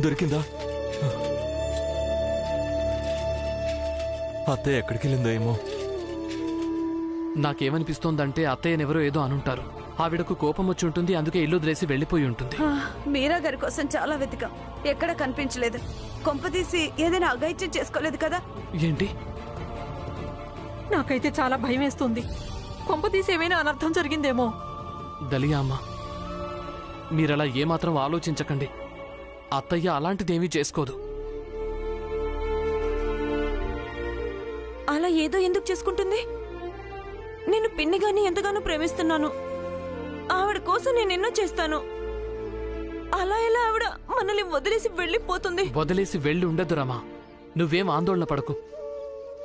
దొరికిందా? అత్తయ్య ఎక్కడికి వెళ్ళిందో ఏమో. నాకేమనిపిస్తోందంటే అత్తయ్యనెవరో ఏదో అనుంటారు. ఆవిడకు కోపం వచ్చి ఉంటుంది, అందుకే ఇల్లు వదిలేసి వెళ్లిపోయి ఉంటుంది. మీరా గారి కోసం చాలా వెతికాం, ఎక్కడ కనిపించలేదు. కొంపదీసి ఏదైనా అఘాయిత్యం చేసుకోలేదు కదా? ఏంటి? నాకైతే చాలా భయం వేస్తుంది. కొంపదీసి ఏమైనా అనర్థం జరిగిందేమో. దలియా అమ్మ, మీరలా ఏమాత్రం ఆలోచించకండి. అత్తయ్య అలాంటిదేమీ చేసుకోదు. అలా ఏదో ఎందుకు చేసుకుంటుంది? నేను పిన్నిగాని ఎంతగానో ప్రేమిస్తున్నాను. ఆవిడ కోసం నేను ఎన్నో చేస్తాను. అలా ఎలా ఆవిడ మనల్ని వదిలేసి వెళ్ళిపోతుంది? వదిలేసి వెళ్ళి ఉండదు రమా. నువ్వేం ఆందోళన పడకు.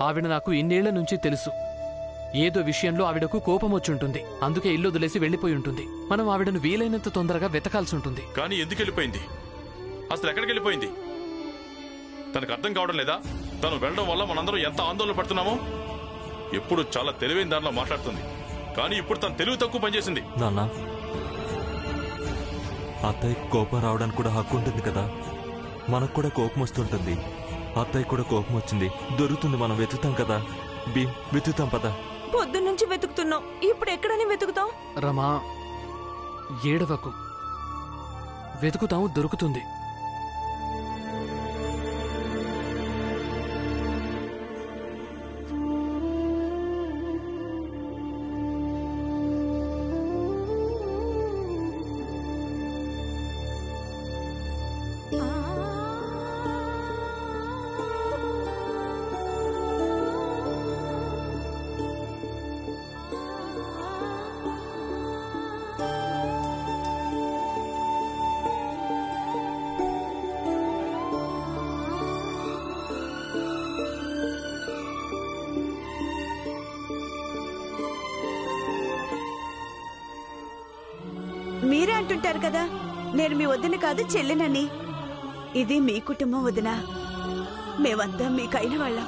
ఆవిడ నాకు ఇన్నేళ్ల నుంచి తెలుసు. ఏదో విషయంలో ఆవిడకు కోపం వచ్చి ఉంటుంది, అందుకే ఇల్లు వదిలేసి వెళ్లిపోయి ఉంటుంది. మనం ఆవిడను వీలైనంత తొందరగా వెతకాల్సి ఉంటుంది. కానీ ఎందుకు వెళ్ళిపోయింది? అసలు ఎక్కడికి వెళ్ళిపోయింది? తనకు అర్థం కావడం లేదా? తను వెళ్ళడం వల్ల మనందరం ఎంత ఆందోళన పడుతున్నామో. ఎప్పుడు చాలా తెలివైన దానిలో మాట్లాడుతుంది, కానీ ఇప్పుడు తను తెలివి తక్కువ పనిచేసింది. నాన్న, అత్తయ్య కోపం రావడానికి కూడా హక్కు ఉంటుంది కదా. మనకు కూడా కోపం వస్తుంటుంది. అత్తయ్య కూడా కోపం వచ్చింది, దొరుకుతుంది. మనం వెతుకుతాం కదా భీమ్, వెతుకుతాం పదా. పొద్దున్నుంచి వెతుకుతున్నాం, ఇప్పుడు ఎక్కడని వెతుకుతాం? రమా, ఏడవకు. వెతుకుతాము, దొరుకుతుంది. మీరే అంటుంటారు కదా నేను మీ వదిన కాదు చెల్లినని. ఇది మీ కుటుంబం వదిన, మేమంతా మీకైన వాళ్ళం.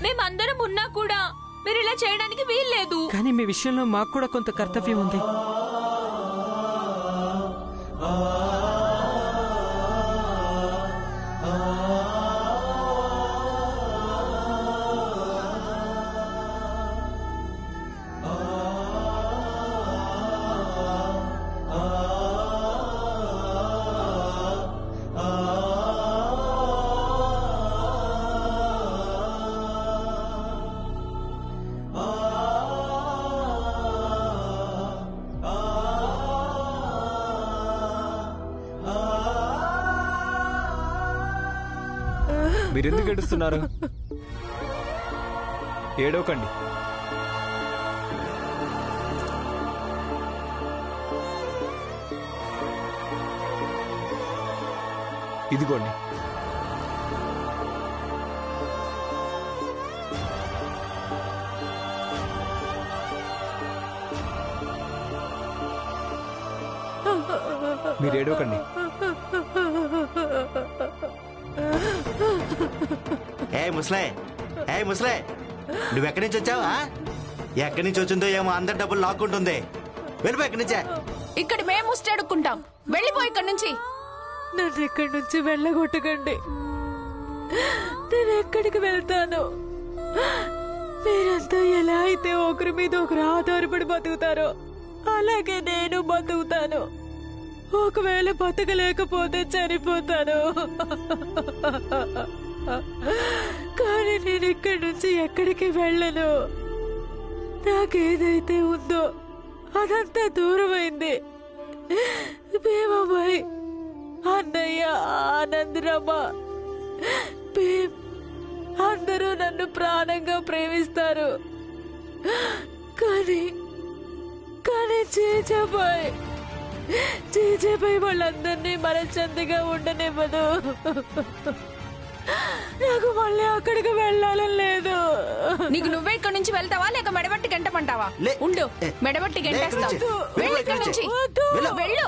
మేమందరం ఉన్నా కూడా మీరు ఇలా చేయడానికి వీల్లేదు. కానీ మీ విషయంలో మాకు కూడా కొంత కర్తవ్యం ఉంది. మీరెందుకు ఏడుస్తున్నారు? ఏడవకండి. ఇదిగోండి. మీరు ఏడవకండి. ఏ ముసలే, నువ్వెక్కడి నుంచి వచ్చావా? ఎక్కడి నుంచి వచ్చిందో ఏమో, అందరి డబ్బులు లాక్కుంటుంది. వెళ్ళిపో ఎక్కడి నుంచే. ఇక్కడ మేము ముష్టి అడుక్కుంటాం, వెళ్ళిపో ఇక్కడి నుంచి. నన్ను ఎక్కడి నుంచి వెళ్ళగొట్టకండి. నేను ఎక్కడికి వెళ్తాను? మీరంతా ఎలా అయితే ఒకరి మీద ఒకరు ఆధారపడి బతుకుతారో అలాగే నేను బతుకుతాను. ఒకవేళ బతకలేకపోతే చనిపోతాను. కానీ నేను ఇక్కడి నుంచి ఎక్కడికి వెళ్ళను. నాకేదైతే ఉందో అదంతా దూరమైంది. భీమాబాయ్, అన్నయ్య, ఆనందరమ్మ, భీమ్ అందరూ నన్ను ప్రాణంగా ప్రేమిస్తారు. కానీ జీజాబాయ్ వాళ్ళందరినీ మనశ్శాంతిగా ఉండనివ్వదు. నాకు మళ్ళీ అక్కడికి వెళ్ళాలని లేదు. నీకు నువ్వే ఇక్కడి నుంచి వెళ్తావా లేక మెడబట్టి గంటమంటావా? ఉండు, మెడబట్టి గంటేస్తావు. వెళ్ళు ఇక్కడి నుంచి, వెళ్ళు.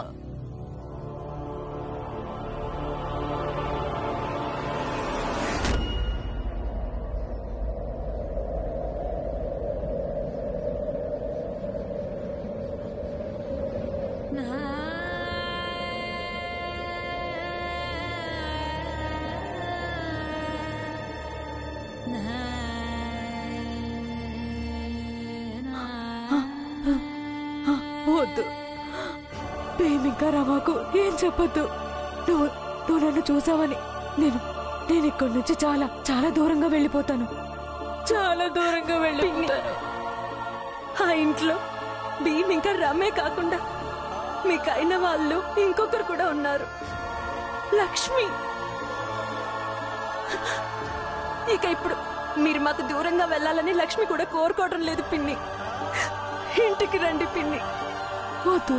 వద్దు, ఇంకా రమాకు ఏం చెప్పొద్దు. నువ్వు నువ్వు నన్ను చూసావని నేను ఇక్కడి నుంచి చాలా చాలా దూరంగా వెళ్ళిపోతాను. చాలా దూరంగా వెళ్ళిపోతాను. ఆ ఇంట్లో భీమ్ ఇంకా రమే కాకుండా మీకైన వాళ్ళు ఇంకొకరు కూడా ఉన్నారు, లక్ష్మి. ఇక ఇప్పుడు మీరు మాకు దూరంగా వెళ్ళాలని లక్ష్మి కూడా కోరుకోవడం లేదు పిన్ని. ఇంటికి రండి పిన్ని. వద్దు,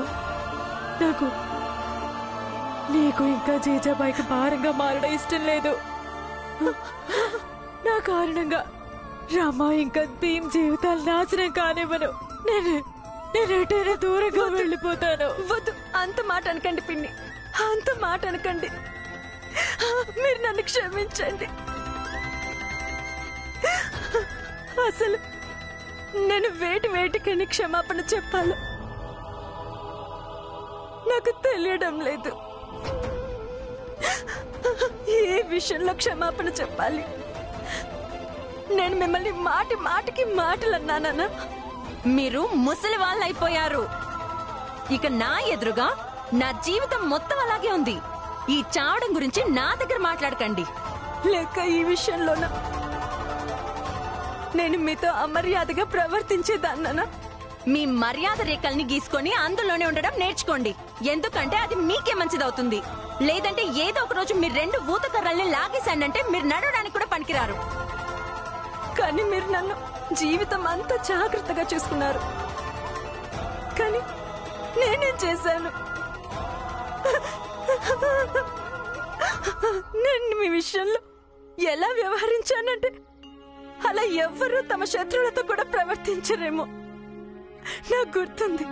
నీకు ఇంకా జీజాబాయికి భారంగా మారడం ఇష్టం లేదు. నా కారణంగా రమా ఇంకా భీమ్ జీవితాలు నాశనం కానివ్వను. నేను ఎటైనా దూరంగా వెళ్ళిపోతాను. వద్దు, అంత మాట అనకండి పిన్ని, అంత మాట అనకండి. మీరు నన్ను క్షమించండి. అసలు నేను వేటికని క్షమాపణ చెప్పాలో నాకు తెలియడం లేదు. ఏ విషయంలో క్షమాపణ చెప్పాలి? నేను మిమ్మల్ని మాటికి మాటలు అన్నానా? మీరు ముసలి వాళ్ళు అయిపోయారు. ఇక నా ఎదురుగా నా జీవితం మొత్తం అలాగే ఉంది. ఈ చావడం గురించి నా దగ్గర మాట్లాడకండి. లేక ఈ విషయంలోనా నేను మీతో అమర్యాదగా ప్రవర్తించేదాన్నా? మీ మర్యాద రేఖల్ని గీసుకొని అందులోనే ఉండడం నేర్చుకోండి. ఎందుకంటే అది మీకే మంచిదవుతుంది. లేదంటే ఏదో ఒక రోజు మీరు 2 ఊతకర్రల్ని లాగేశానంటే మీరు నడవడానికి కూడా పనికిరారు. కానీ మీరు నన్ను జీవితం అంతా జాగ్రత్తగా చూసుకున్నారు. కానీ నేనేం చేశాను? నేను మీ విషయంలో ఎలా వ్యవహరించానంటే అలా ఎవ్వరూ తమ శత్రువులతో కూడా ప్రవర్తించరేమో. నాకు గుర్తుంది,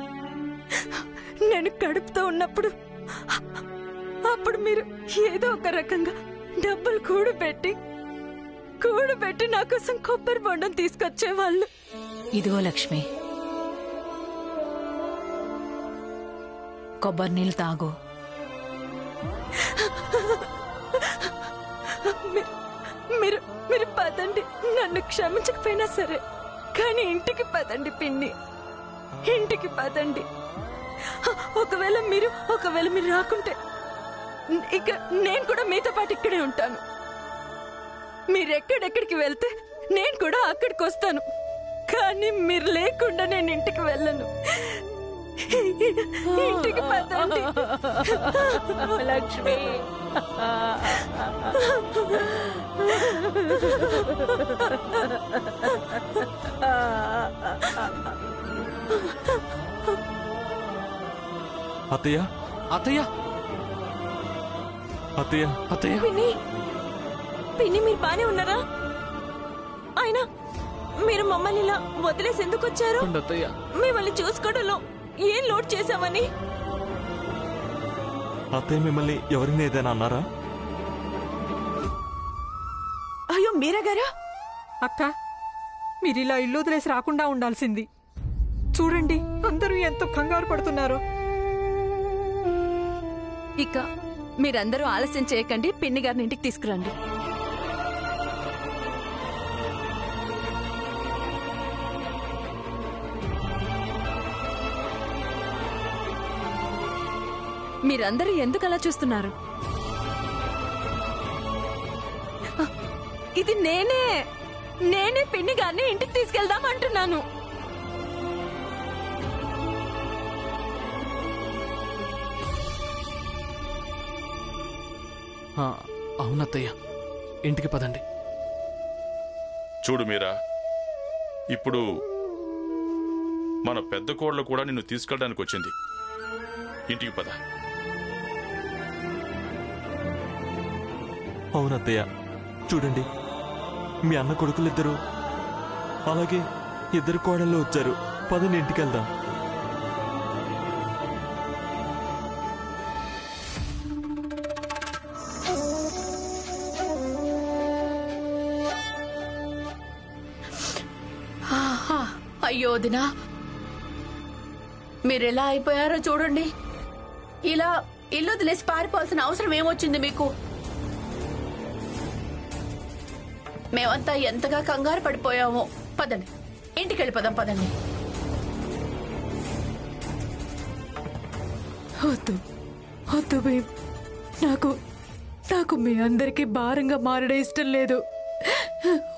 నేను కడుపుతో ఉన్నప్పుడు అప్పుడు మీరు ఏదో ఒక రకంగా డబ్బులు కూడబెట్టి నా కోసం కొబ్బరి బొండం తీసుకొచ్చేవాళ్ళు. ఇదిగో లక్ష్మి, కొబ్బరి నీళ్ళు తాగు. మీరు పదండి. నన్ను క్షమించకపోయినా సరే, కానీ ఇంటికి పదండి పిన్ని, ఇంటికి పదండి. ఒకవేళ మీరు రాకుంటే ఇక నేను కూడా మీతో పాటు ఇక్కడే ఉంటాను. మీరెక్కడెక్కడికి వెళ్తే నేను కూడా అక్కడికి వస్తాను. కానీ మీరు లేకుండా నేను ఇంటికి వెళ్ళను. ఇంటికి పదండి లక్ష్మి. అత్తయ్య, అత్తయ్య, అత్తయ్య, అత్తయ్య. పిన్ని మీరు బానే ఉన్నారా? అయినా మీరు మమ్మల్ని ఇలా వదిలేసి ఎందుకు వచ్చారు? అత్తయ్య, మిమ్మల్ని చూసుకోవడంలో ఏం లోడ్ చేశామని? అత్తయ్య మిమ్మల్ని ఎవరిని ఏదైనా అన్నారా? అయ్యో మీరా గారా? అక్క, మీరిలా ఇల్లు వదిలేసి రాకుండా ఉండాల్సింది. చూడండి అందరూ ఎంతో కంగారు పడుతున్నారు. ఇక మీరందరూ ఆలస్యం చేయకండి, పిన్ని గారిని ఇంటికి తీసుకురండి. మీరందరూ ఎందుకు అలా చూస్తున్నారు? ఇది నేనే పిన్ని గారిని ఇంటికి తీసుకెళ్దాం అంటున్నాను. అవునత్తయ్య, ఇంటికి పదండి. చూడు మీరా, ఇప్పుడు మన పెద్ద కోడలు కూడా నిన్ను తీసుకెళ్ళడానికి వచ్చింది. ఇంటికి పద. అవునత్తయ్య, చూడండి మీ అన్న కొడుకులిద్దరూ అలాగే 2 కోడళ్ళు వచ్చారు. పదని ఇంటికి వెళ్దాం. అయ్యో దినా, మీరెలా అయిపోయారో చూడండి. ఇలా ఇల్లు వదిలేసి పారిపోవాల్సిన అవసరం ఏమొచ్చింది మీకు? మేమంతా ఎంతగా కంగారు పడిపోయామో. పదండి, ఇంటికి వెళ్ళిపోదాం. పదండి. వద్దు వద్దు భీమ్, నాకు మీ అందరికీ భారంగా మారడం ఇష్టం లేదు.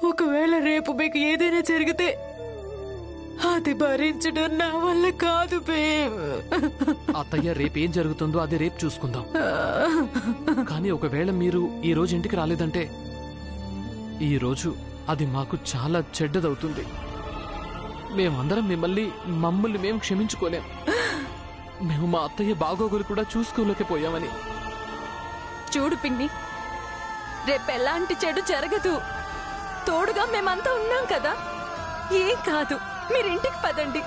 ఒకవేళ రేపు మీకు ఏదైనా జరిగితే అది భరించడం నా వల్ల కాదు భీమ్. అత్తయ్య, రేపేం జరుగుతుందో అది రేపు చూసుకుందాం. కానీ ఒకవేళ మీరు ఈ రోజు ఇంటికి రాలేదంటే ఈ రోజు అది మాకు చాలా చెడ్డదవుతుంది. మేమందరం మమ్మల్ని మేము క్షమించుకోలేం. మేము మా అత్తయ్య బాగోగులు కూడా చూసుకోలేకపోయామని. చూడు పిన్ని, రేపెలాంటి చెడు జరగదు. తోడుగా మేమంతా ఉన్నాం కదా, ఏం కాదు. మీరింటికి పదండి.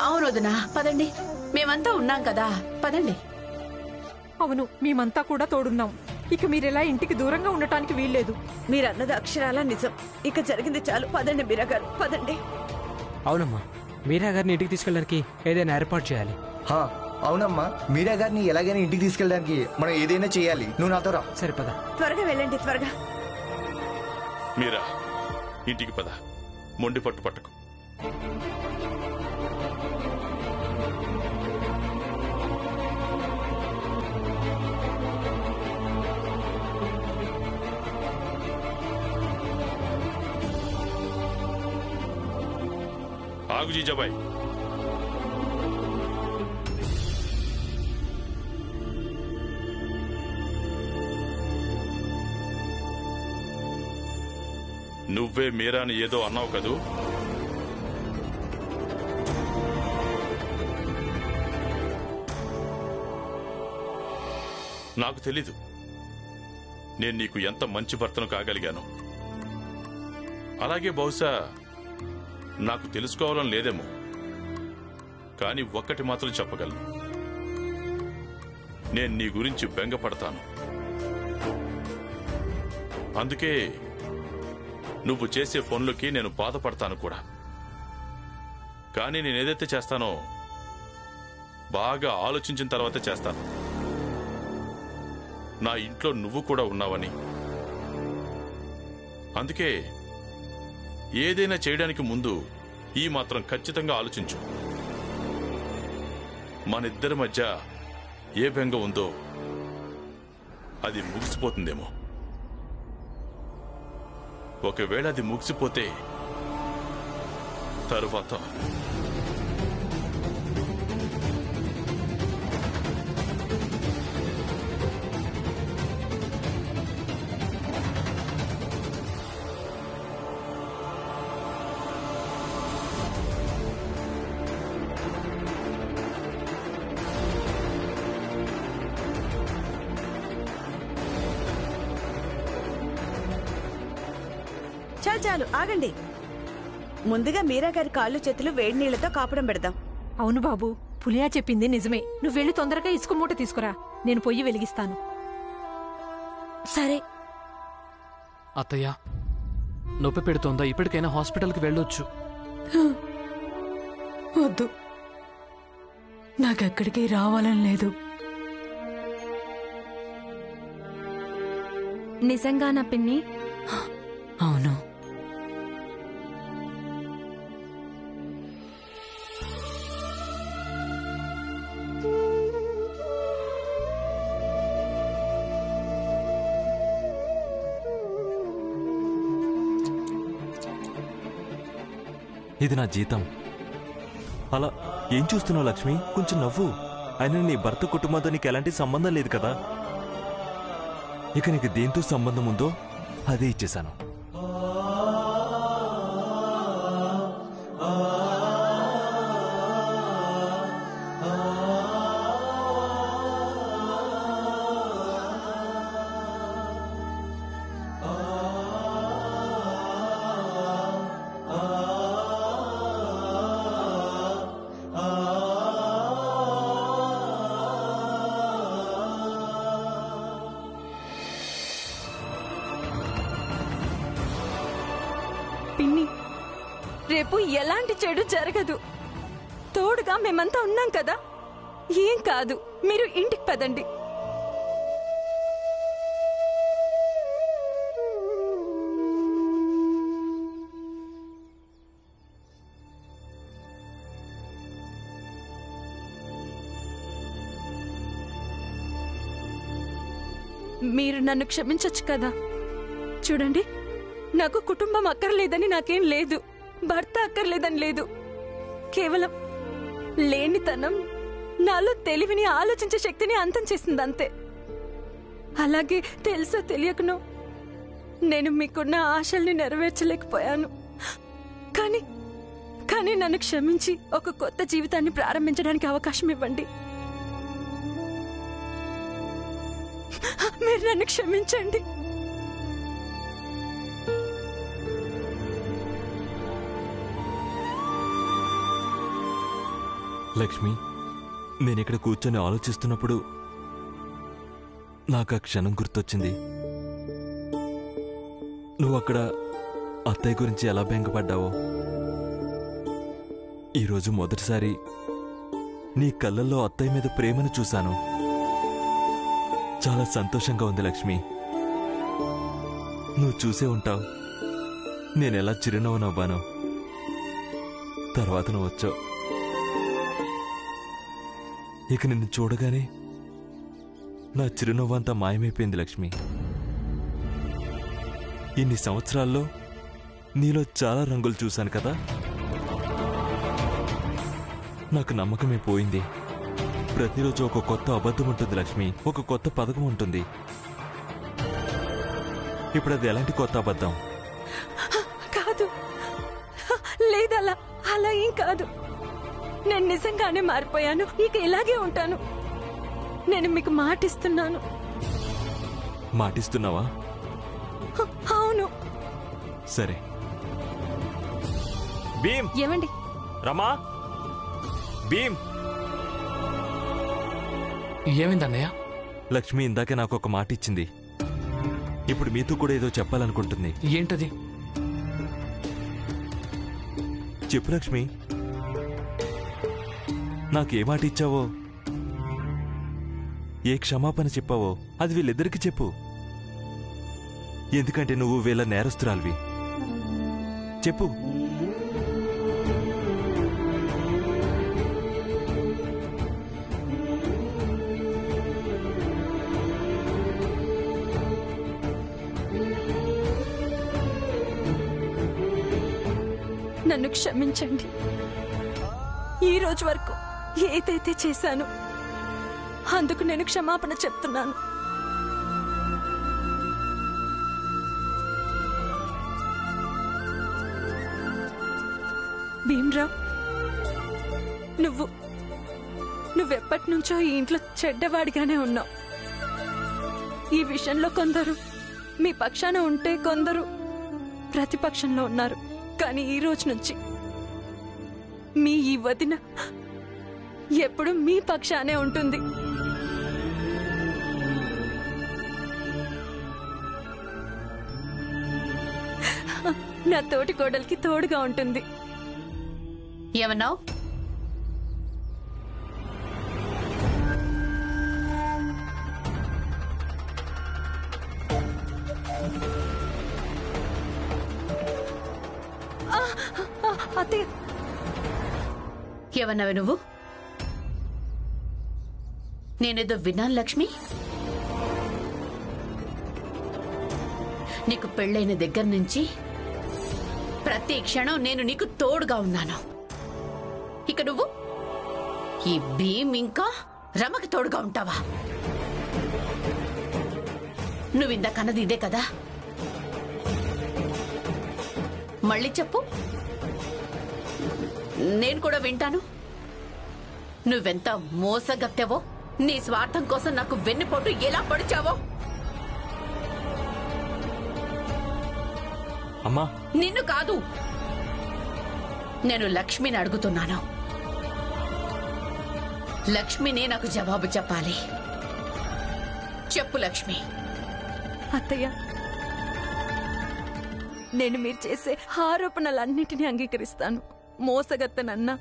అవును వదినా, పదండి. మేమంతా ఉన్నాం కదా, పదండి. అవును, మేమంతా కూడా తోడున్నాం. ఇక మీరెలా ఇంటికి దూరంగా ఉండటానికి వీల్లేదు. మీరన్నది అక్షరాల నిజం. ఇక జరిగింది చాలు. పదండి మీరా గారు, పదండి. అవునమ్మా, మీరా గారిని ఇంటికి తీసుకెళ్ళడానికి ఏదైనా ఏర్పాటు చేయాలి. అవునమ్మా, మీరా గారిని ఎలాగైనా ఇంటికి తీసుకెళ్ళడానికి మనం ఏదైనా చేయాలి. నువ్వు నాతో రా. సరే పద. త్వరగా వెళ్ళండి, త్వరగా. మీరా, ఇంటికి పద. మొండి పట్టు పట్టకు. ఆగు జీజాబాయ్. నువ్వే మీరాని ఏదో అన్నావు కదూ? నాకు తెలీదు నేను నీకు ఎంత మంచి భర్తను కాగలిగాను. అలాగే బహుశా నాకు తెలుసుకోవాలని లేదేమో, కానీ ఒక్కటి మాత్రం చెప్పగలను. నేను నీ గురించి బెంగపడతాను. అందుకే నువ్వు చేసే ఫోన్లకి నేను బాధపడతాను కూడా. కానీ నేనేదైతే చేస్తానో బాగా ఆలోచించిన తర్వాతే చేస్తాను. నా ఇంట్లో నువ్వు కూడా ఉన్నావని. అందుకే ఏదైనా చేయడానికి ముందు ఈ మాత్రం ఖచ్చితంగా ఆలోచించు. మనిద్దరి మధ్య ఏ బెంగ ఉందో అది ముగిసిపోతుందేమో. ఒకవేళ అది ముగిసిపోతే తరువాత చాలు ఆగండి. ముందుగా మీరా గారి కాళ్ళు చేతులు వేడి నీళ్లతో కాపడం పెడదాం. అవును బాబు, పులియా చెప్పింది నిజమే. నువ్వు వెళ్ళి తొందరగా ఇసుక మూట తీసుకురా, నేను పొయ్యి వెలిగిస్తాను. సరే. అత్తయ్య, నొప్పి పెడుతోందా? ఇప్పటికైనా హాస్పిటల్కి వెళ్ళొచ్చు. వద్దు, నాకెక్కడికి రావాలని లేదు. నిజంగానా పిన్ని? అవును. ఇది నా జీతం. అలా ఏం చూస్తున్నావు లక్ష్మి? కొంచెం నవ్వు. అయినా నీ భర్త కుటుంబంతో నీకు ఎలాంటి సంబంధం లేదు కదా. ఇక నీకు దేంతో సంబంధం ఉందో అదే ఇచ్చేశాను. పిన్ని, రేపు ఎలాంటి చెడు జరగదు. తోడుగా మేమంతా ఉన్నాం కదా, ఏం కాదు. మీరు ఇంటికి పదండి. మీరు నన్ను క్షమించొచ్చు కదా. చూడండి, నాకు కుటుంబం అక్కర్లేదని నాకేం లేదు, భర్త అక్కర్లేదని లేదు. కేవలం లేనితనం నాలో తెలివిని, ఆలోచించే శక్తిని అంతం చేసింది అంతే. అలాగే తెలుసో తెలియకనో నేను మీకున్న ఆశల్ని నెరవేర్చలేకపోయాను. కానీ నన్ను క్షమించి ఒక కొత్త జీవితాన్ని ప్రారంభించడానికి అవకాశం ఇవ్వండి. మీరు నన్ను క్షమించండి. లక్ష్మి, నేనిక్కడ కూర్చొని ఆలోచిస్తున్నప్పుడు నాకు ఆ క్షణం గుర్తొచ్చింది. నువ్వు అక్కడ అత్తయ్య గురించి ఎలా బెంగపడ్డావో. ఈరోజు మొదటిసారి నీ కళ్ళల్లో అత్తయ్య మీద ప్రేమను చూశాను. చాలా సంతోషంగా ఉంది లక్ష్మి. నువ్వు చూసే ఉంటావు నేనెలా చిరునవ్వు నవ్వాను. తర్వాత నువ్వు వచ్చావు. ఇక నిన్ను చూడగానే నా చిరునవ్వంతా మాయమైపోయింది లక్ష్మి. ఇన్ని సంవత్సరాల్లో నీలో చాలా రంగులు చూశాను కదా. నాకు నమ్మకమే పోయింది. ప్రతిరోజు ఒక కొత్త అబద్ధం ఉంటుంది లక్ష్మి, ఒక కొత్త పథకం ఉంటుంది. ఇప్పుడు అది ఎలాంటి కొత్త అబద్ధం? కాదు, లేదలా, అలా ఏం కాదు. నేను నిజంగానే మారిపోయాను. ఇక ఇలాగే ఉంటాను. నేను మీకు మాటిస్తున్నాను. మాటిస్తున్నావా? అవును. సరే. భీమ్, ఏమండి? రమా, భీమ్. ఏమైందన్నయ్య? లక్ష్మి ఇందాకే నాకు ఒక మాట ఇచ్చింది. ఇప్పుడు మీతో కూడా ఏదో చెప్పాలనుకుంటుంది. ఏంటది? చెప్పు లక్ష్మి. నాకే మాట ఇచ్చావో, ఏ క్షమాపణ చెప్పావో అది వీళ్ళిద్దరికి చెప్పు. ఎందుకంటే నువ్వు వీళ్ళ నేరస్తురాలివి. చెప్పు. నన్ను క్షమించండి. ఈ రోజు వరకు ఏదైతే చేశాను అందుకు నేను క్షమాపణ చెప్తున్నాను. భీమ్రావ్, నువ్వెప్పటి నుంచో ఈ ఇంట్లో చెడ్డవాడిగానే ఉన్నావు. ఈ విషయంలో కొందరు మీ పక్షాన ఉంటే కొందరు ప్రతిపక్షంలో ఉన్నారు. కానీ ఈ రోజు నుంచి మీ ఈ వదిన ఎప్పుడు మీ పక్షానే ఉంటుంది. నా తోటి కోడలికి తోడుగా ఉంటుంది. ఏమన్నావు? అత్తయ్య, ఏమన్నావే నువ్వు? నేనేదో విన్నాను లక్ష్మి. నీకు పెళ్ళైన దగ్గర నుంచి ప్రతి క్షణం నేను నీకు తోడుగా ఉన్నాను. ఇక నువ్వు ఈ భీమ్ ఇంకా రమకి తోడుగా ఉంటావా? నువ్విందాకన్నది ఇదే కదా? మళ్ళీ చెప్పు, నేను కూడా వింటాను. నువ్వెంత మోసగత్తెవో, నీ స్వార్థం కోసం నాకు వెన్నుపోటు ఎలా పొడిచావో. అమ్మా, నిన్ను కాదు, నేను లక్ష్మిని అడుగుతున్నాను. లక్ష్మినే నాకు జవాబు చెప్పాలి. చెప్పు లక్ష్మి. అత్తయ్య, నేను మీరు చేసే ఆరోపణలన్నిటినీ అంగీకరిస్తాను. మోసగత్తనన్నా,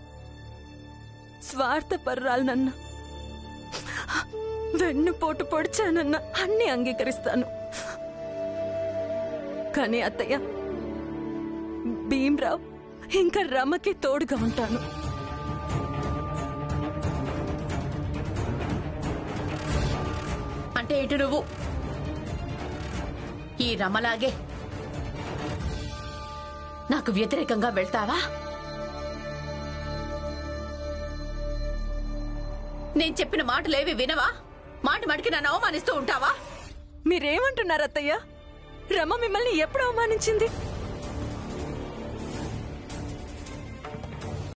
స్వార్థపర్రాలనన్నా, వెన్నుపోటు పొడిచానన్నా అన్ని అంగీకరిస్తాను. కానీ అత్తయ్య, భీమ్రావ్ ఇంకా రమకి తోడుగా ఉంటాను. అంటే ఏంటి నువ్వు? ఈ రమలాగే నాకు వ్యతిరేకంగా వెళ్తావా? నేను చెప్పిన మాటలేవి వినవా? మాట మాటికి నన్ను అవమానిస్తూ ఉంటావా? మీరేమంటున్నారు అత్తయ్య? రమ మిమ్మల్ని ఎప్పుడు అవమానించింది?